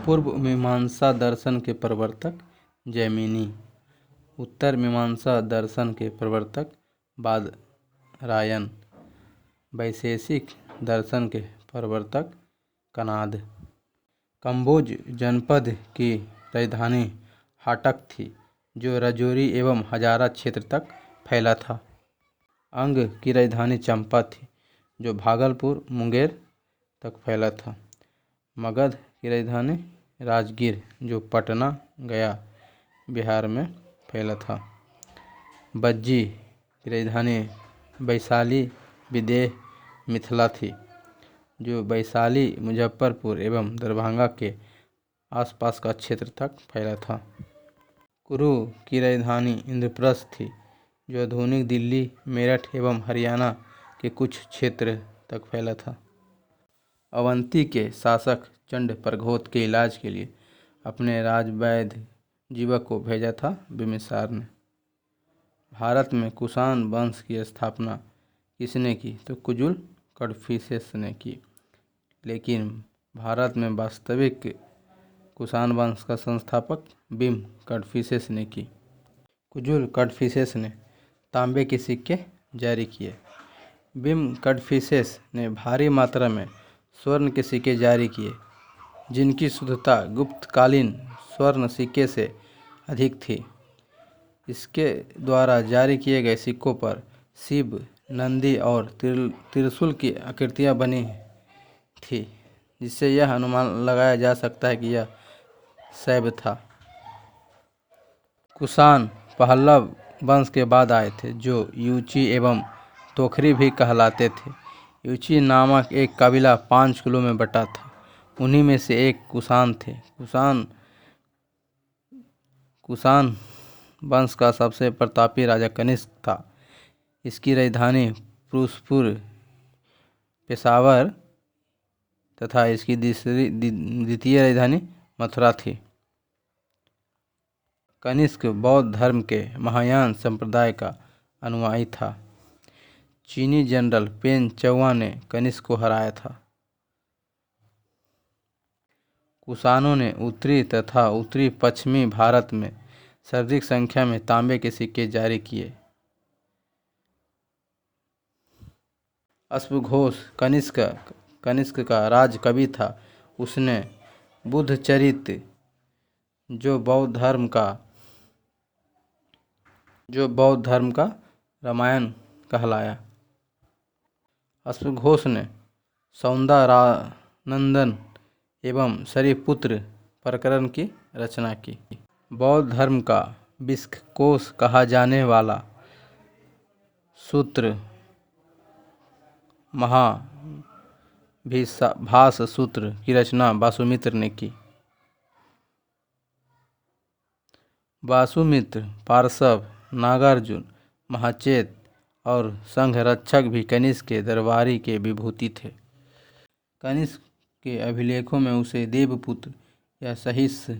पूर्व मीमांसा दर्शन के प्रवर्तक जैमिनी, उत्तर मीमांसा दर्शन के प्रवर्तक बादरायण, वैशेषिक दर्शन के प्रवर्तक कणाद। कम्बोज जनपद की राजधानी हाटक थी, जो राजौरी एवं हजारा क्षेत्र तक फैला था। अंग की राजधानी चंपा थी, जो भागलपुर मुंगेर तक फैला था। मगध की राजधानी राजगीर, जो पटना गया बिहार में फैला था। बज्जी की राजधानी वैशाली विदेह मिथिला थी, जो वैशाली मुजफ्फरपुर एवं दरभंगा के आसपास का क्षेत्र तक फैला था। कुरु की राजधानी इंद्रप्रस्थ थी, जो आधुनिक दिल्ली, मेरठ एवं हरियाणा के कुछ क्षेत्र तक फैला था। अवंती के शासक चंड प्रघोत के इलाज के लिए अपने राजवैद्य जीवक को भेजा था बिम्बिसार ने। भारत में कुषाण वंश की स्थापना किसने की? तो कुजुल कडफिसेस ने की। लेकिन भारत में वास्तविक कुषाण वंश का संस्थापक बिम कडफिसेस ने की। कुजुल कडफिसेस ने तांबे के सिक्के जारी किए। बिम कडफिसेस ने भारी मात्रा में स्वर्ण के सिक्के जारी किए, जिनकी शुद्धता गुप्तकालीन स्वर्ण सिक्के से अधिक थी। इसके द्वारा जारी किए गए सिक्कों पर शिव, नंदी और त्रिशूल की आकृतियां बनी थी, जिससे यह अनुमान लगाया जा सकता है कि यह शैव था। कुषाण पल्लव वंश के बाद आए थे, जो युची एवं तोखरी भी कहलाते थे। युची नामक एक कबीला 5 कुलों में बटा था। उन्हीं में से एक कुषाण थे। कुषाण वंश का सबसे प्रतापी राजा कनिष्क था। इसकी राजधानी फिरोजपुर, पेशावर तथा इसकी द्वितीय राजधानी मथुरा थी। कनिष्क बौद्ध धर्म के महायान संप्रदाय का अनुयायी था। चीनी जनरल पेन चौवा ने कनिष्क को हराया था। कुषाणों ने उत्तरी तथा उत्तरी पश्चिमी भारत में सर्वाधिक संख्या में तांबे के सिक्के जारी किए। अश्वघोष कनिष्क का राजकवि था। उसने बुद्धचरित, जो बौद्ध धर्म का रामायण कहलाया। अश्वघोष ने सौंदरानंदन एवं शरीपुत्र प्रकरण की रचना की। बौद्ध धर्म का विश्वकोश कहा जाने वाला सूत्र महाभाष्य सूत्र की रचना वासुमित्र ने की। वासुमित्र, पार्श्व, नागार्जुन, महाचेत और संघरक्षक भी कनिष्क के दरबारी के विभूति थे। कनिष्क के अभिलेखों में उसे देवपुत्र या सहिष्णु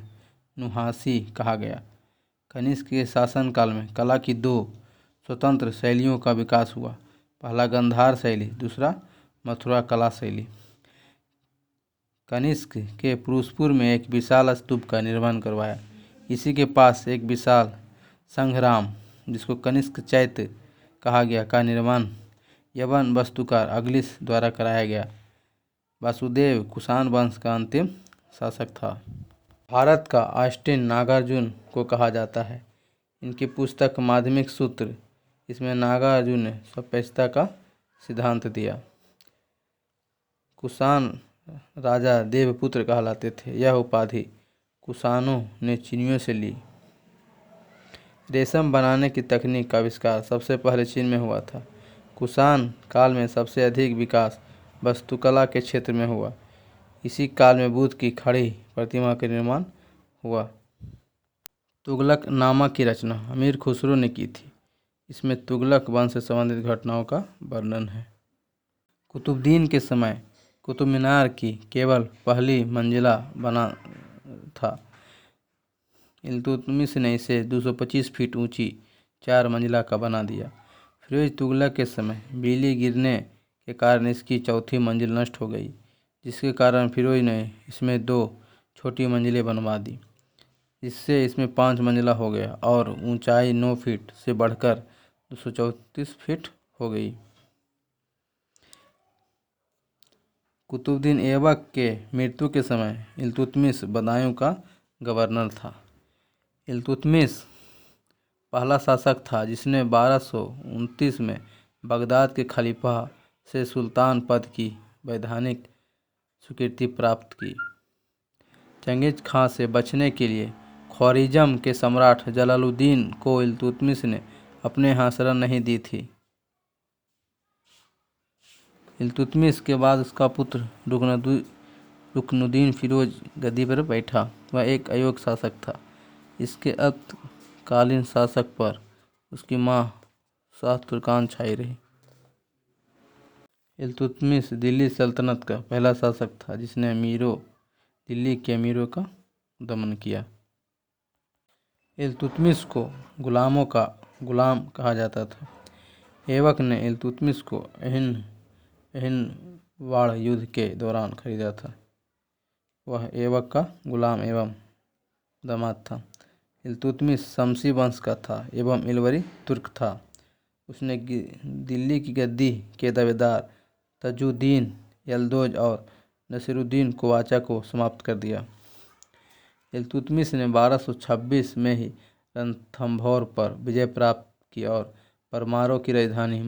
नुहासी कहा गया। कनिष्क के शासनकाल में कला की 2 स्वतंत्र शैलियों का विकास हुआ। पहला गांधार शैली, दूसरा मथुरा कला शैली। कनिष्क के फिरोजपुर में एक विशाल स्तूप का निर्माण करवाया। इसी के पास एक विशाल संघराम, जिसको कनिष्क चैत्य कहा गया, का निर्माण यवन वास्तुकार अग्लिस द्वारा कराया गया। वासुदेव कुषाण वंश का अंतिम शासक था। भारत का ऑस्टिन नागार्जुन को कहा जाता है। इनकी पुस्तक माध्यमिक सूत्र, इसमें नागार्जुन ने सापेक्षता का सिद्धांत दिया। कुषाण राजा देवपुत्र कहलाते थे। यह उपाधि कुषाणों ने चीनियों से ली। रेशम बनाने की तकनीक का आविष्कार सबसे पहले चीन में हुआ था। कुषाण काल में सबसे अधिक विकास वास्तुकला के क्षेत्र में हुआ। इसी काल में बुद्ध की खड़ी प्रतिमा का निर्माण हुआ। तुगलक नामा की रचना अमीर खुसरो ने की थी। इसमें तुगलक वंश से संबंधित घटनाओं का वर्णन है। कुतुबुद्दीन के समय कुतुब मीनार की केवल पहली मंजिला बना था। इल्तुतमिश ने इसे 225 फीट ऊंची 4 मंजिला का बना दिया। फिरोज तुगलक के समय बिजली गिरने के कारण इसकी चौथी मंजिल नष्ट हो गई, जिसके कारण फिरोज ने इसमें 2 छोटी मंजिलें बनवा दी, जिससे इसमें 5 मंजिला हो गया और ऊंचाई 9 फीट से बढ़कर 234 फीट हो गई। कुतुबुद्दीन ऐबक के मृत्यु के समय इल्तुतमिश बदायूं का गवर्नर था। इल्तुतमिश पहला शासक था जिसने 1229 में बगदाद के खलीफा से सुल्तान पद की वैधानिक स्वीकृति प्राप्त की। चंगेज खां से बचने के लिए ख्वारिज़म के सम्राट जलालुद्दीन को इल्तुतमिश ने अपने यहाँ शरण नहीं दी थी। इल्तुतमिश के बाद उसका पुत्र रुकनुद्दीन फिरोज गद्दी पर बैठा। वह एक अयोग्य शासक था। इसके अल्पकालीन शासक पर उसकी मां शाह तुर्कान छाई रही। इल्तुतमिश दिल्ली सल्तनत का पहला शासक था जिसने दिल्ली के अमीरों का दमन किया। इल्तुतमिश को गुलामों का गुलाम कहा जाता था। ऐबक ने इल्तुतमिश को अहिनवाड़ युद्ध के दौरान खरीदा था। वह ऐबक का गुलाम एवं दामाद था। इल्तुतमिश शमसी वंश का था एवं इलवरी तुर्क था। उसने दिल्ली की गद्दी के दावेदार तजुद्दीन यल्दौज और नसीरुद्दीन कुवाचा को समाप्त कर दिया। इल्तुतमिश ने 1226 में ही रणथंभौर पर विजय प्राप्त की और परमारों की राजधानी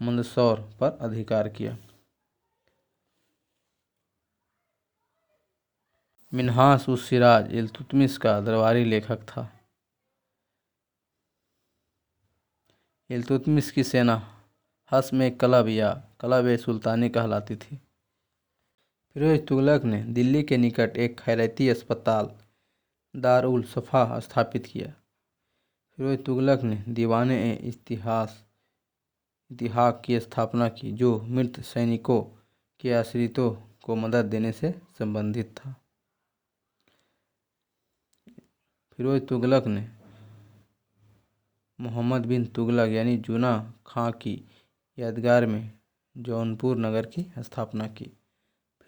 मंदसौर पर अधिकार किया। मिन्हास उस सिराज इल्तुतमिश का दरबारी लेखक था। इल्तुतमिश की सेना हस्म कलब या कलब सुल्तानी कहलाती थी। फिरोज तुगलक ने दिल्ली के निकट एक खैराती अस्पताल दारुल सफ़ा स्थापित किया। फिरोज तुगलक ने दीवान-ए-इतिहाक की स्थापना की जो मृत सैनिकों के आश्रितों को मदद देने से संबंधित था। फिरोज तुगलक ने मोहम्मद बिन तुगलक यानी जूना खां की यादगार में जौनपुर नगर की स्थापना की।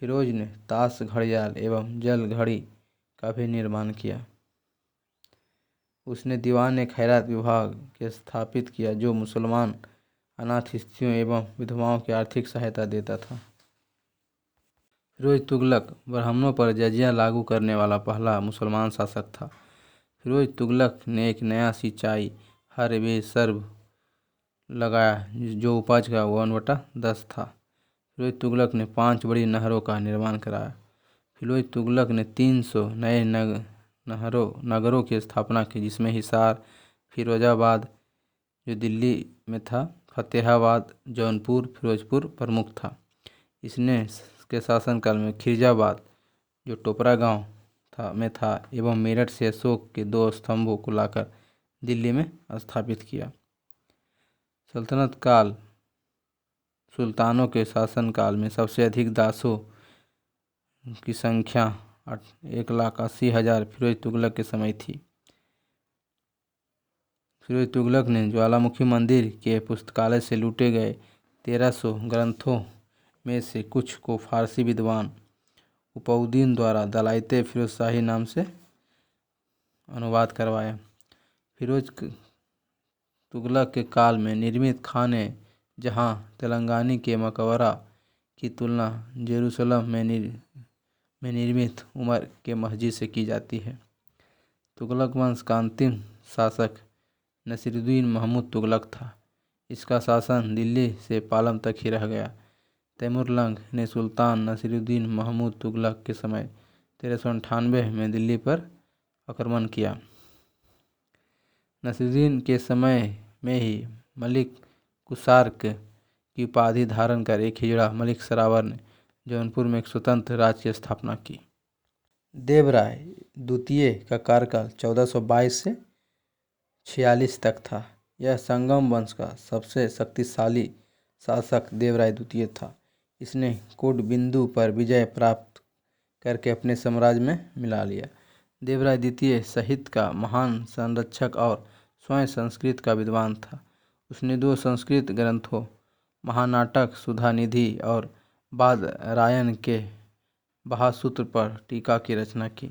फिरोज ने ताश घड़ियाल एवं जल घड़ी का भी निर्माण किया। उसने दीवान-ए-खैरात विभाग के स्थापित किया जो मुसलमान अनाथ स्त्रियों एवं विधवाओं की आर्थिक सहायता देता था। फिरोज तुगलक ब्राह्मणों पर जजिया लागू करने वाला पहला मुसलमान शासक था। फिरोज तुगलक ने एक नया सिंचाई हर-बे-सर्ब लगाया जो उपज का 1/10 था। फिरोज तुगलक ने 5 बड़ी नहरों का निर्माण कराया। फिरोज तुगलक ने 300 नए नगरों की स्थापना की जिसमें हिसार, फिरोजाबाद जो दिल्ली में था, फतेहाबाद, जौनपुर, फिरोजपुर प्रमुख था। इसके शासनकाल में खिरजाबाद जो टोपरा गांव में था एवं मेरठ से अशोक के 2 स्तंभों को लाकर दिल्ली में स्थापित किया। सल्तनत काल सुल्तानों के शासनकाल में सबसे अधिक दासों की संख्या 1,80,000 फिरोज तुगलक के समय थी। फिरोज तुगलक ने ज्वालामुखी मंदिर के पुस्तकालय से लूटे गए 1300 ग्रंथों में से कुछ को फारसी विद्वान उपउद्दीन द्वारा दलाइते फिरोजशाही नाम से अनुवाद करवाया। फिरोज तुगलक के काल में निर्मित खाने जहां तेलंगानी के मकबरा की तुलना जेरूसलम में निर्मित उमर के मस्जिद से की जाती है। तुगलक वंश का अंतिम शासक नसीरुद्दीन महमूद तुगलक था। इसका शासन दिल्ली से पालम तक ही रह गया। तैमुरलंग ने सुल्तान नसीरुद्दीन महमूद तुगलक के समय 1398 में दिल्ली पर आक्रमण किया। नसीरुद्दीन के समय में ही मलिक कुसार्क की उपाधि धारण कर एक हिजड़ा मलिक सरावर ने जौनपुर में एक स्वतंत्र राज्य की स्थापना की। देवराय द्वितीय का कार्यकाल 1422 से 46 तक था। यह संगम वंश का सबसे शक्तिशाली शासक देवराय द्वितीय था। इसने कुडबिंदु पर विजय प्राप्त करके अपने साम्राज्य में मिला लिया। देवराय द्वितीय साहित्य का महान संरक्षक और स्वयं संस्कृत का विद्वान था। उसने 2 संस्कृत ग्रंथों महानाटक सुधानिधि और बादरायण के ब्रह्मसूत्र पर टीका की रचना की।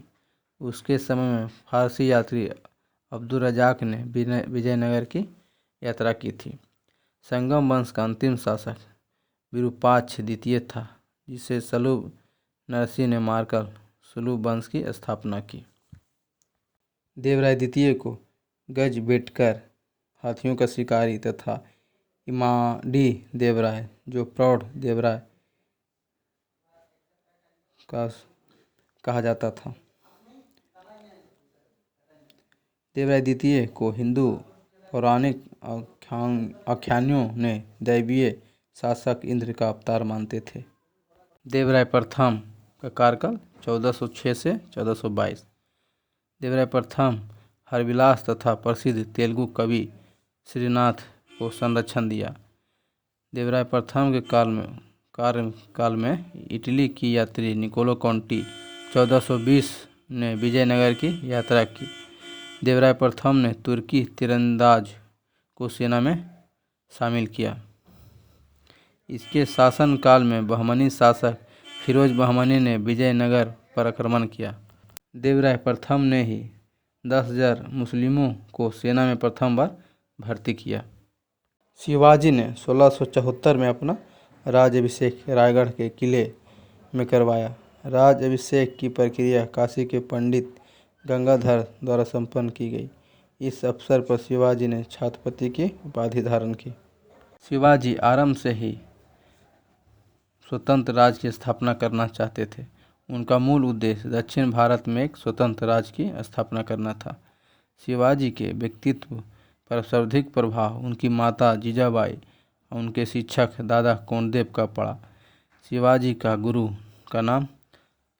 उसके समय में फारसी यात्री अब्दुल रज़ाक ने विजयनगर की यात्रा की थी। संगम वंश का अंतिम शासक विरूपाक्ष द्वितीय था, जिसे सलूब नरसिंह ने मारकर सलूब वंश की स्थापना की। देवराय द्वितीय को गजबेटकर, हाथियों का शिकारी, तथा इमाडी देवराय, जो प्रौढ़ देवराय का कहा जाता था। देवराय द्वितीय को हिंदू पौराणिक आख्यानों ने दैवीय शासक इंद्र का अवतार मानते थे। देवराय प्रथम का कार्यकाल 1406 से 1422। देवराय प्रथम हरविलास तथा प्रसिद्ध तेलुगु कवि श्रीनाथ को संरक्षण दिया। देवराय प्रथम के कार्यकाल में इटली की यात्री निकोलो कॉन्टी 1420 ने विजयनगर की यात्रा की। देवराय प्रथम ने तुर्की तीरंदाज को सेना में शामिल किया। इसके शासनकाल में बहमनी शासक फिरोज बहमनी ने विजयनगर पर आक्रमण किया। देवराय प्रथम ने ही 10,000 मुस्लिमों को सेना में प्रथम बार भर्ती किया। शिवाजी ने 1674 में अपना राज्याभिषेक रायगढ़ के किले में करवाया। राज्याभिषेक की प्रक्रिया काशी के पंडित गंगाधर द्वारा संपन्न की गई। इस अवसर पर शिवाजी ने छत्रपति की उपाधि धारण की। शिवाजी आरंभ से ही स्वतंत्र राज्य की स्थापना करना चाहते थे। उनका मूल उद्देश्य दक्षिण भारत में एक स्वतंत्र राज्य की स्थापना करना था। शिवाजी के व्यक्तित्व पर सर्वाधिक प्रभाव उनकी माता जीजाबाई और उनके शिक्षक दादा कोंडदेव का पड़ा। शिवाजी का गुरु का नाम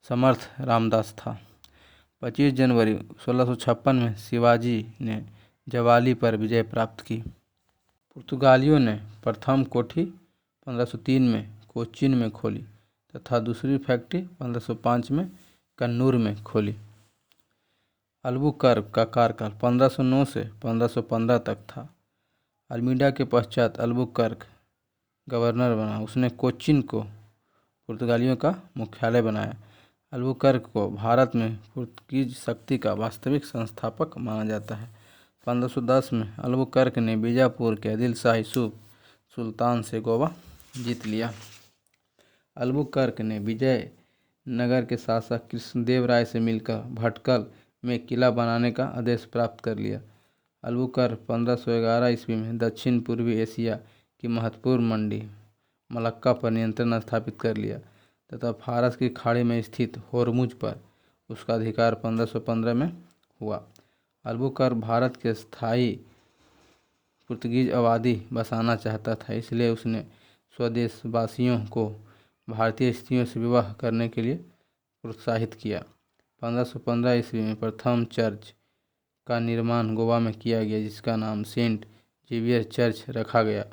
समर्थ रामदास था। 25 जनवरी 1656 में शिवाजी ने जवाली पर विजय प्राप्त की। पुर्तगालियों ने प्रथम कोठी 1503 में कोचीन में खोली तथा दूसरी फैक्ट्री 1505 में कन्नूर में खोली। अल्बुकर्क का कार्यकाल 1509 से 1515 तक था। अल्मीडा के पश्चात अल्बुकर्क गवर्नर बना। उसने कोचीन को पुर्तगालियों का मुख्यालय बनाया। अल्बुकर्क को भारत में पुर्तगीज शक्ति का वास्तविक संस्थापक माना जाता है। 1510 में अल्बुकर्क ने बीजापुर के आदिल शाह यूसुफ सुल्तान से गोवा जीत लिया। अल्बुकर्क ने विजयनगर के शासक कृष्णदेव राय से मिलकर भटकल में किला बनाने का आदेश प्राप्त कर लिया। अल्बुकर्क 1511 ईस्वी में दक्षिण पूर्वी एशिया की महत्वपूर्ण मंडी मलक्का पर नियंत्रण स्थापित कर लिया तथा फारस की खाड़ी में स्थित होर्मुज पर उसका अधिकार 1515 में हुआ। अल्बुकर्क भारत के स्थायी पुर्तगीज आबादी बसाना चाहता था, इसलिए उसने स्वदेशवासियों को भारतीय स्त्रियों से विवाह करने के लिए प्रोत्साहित किया। 1515 ईस्वी में प्रथम चर्च का निर्माण गोवा में किया गया, जिसका नाम सेंट जेवियर चर्च रखा गया।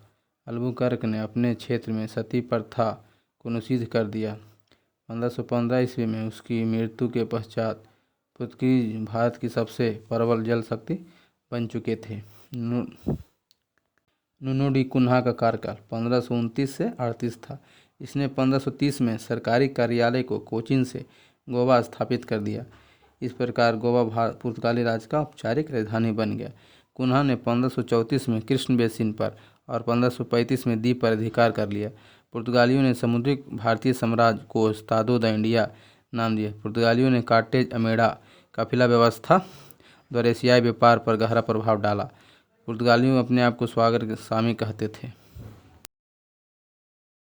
अल्बुकर्क ने अपने क्षेत्र में सती प्रथा को निषिद्ध कर दिया। 1515 ईस्वी में उसकी मृत्यु के पश्चात पुर्तगीज भारत की सबसे प्रबल जल शक्ति बन चुके थे। नुनो डी कुन्हा का कार्यकाल 1529 से 38 था। इसने 1530 में सरकारी कार्यालय को कोचीन से गोवा स्थापित कर दिया। इस प्रकार गोवा पुर्तगाली राज का औपचारिक राजधानी बन गया। कुन्हा ने 1534 में कृष्ण बेसिन पर और 1535 में द्वीप पर अधिकार कर लिया। पुर्तगालियों ने समुद्री भारतीय साम्राज्य को एस्तादो द इंडिया नाम दिया। पुर्तगालियों ने कार्टेज अमेडा काफिला व्यवस्था द्वारा एशियाई व्यापार पर गहरा प्रभाव डाला। पुर्तगालियों अपने आप को स्वागत स्वामी कहते थे।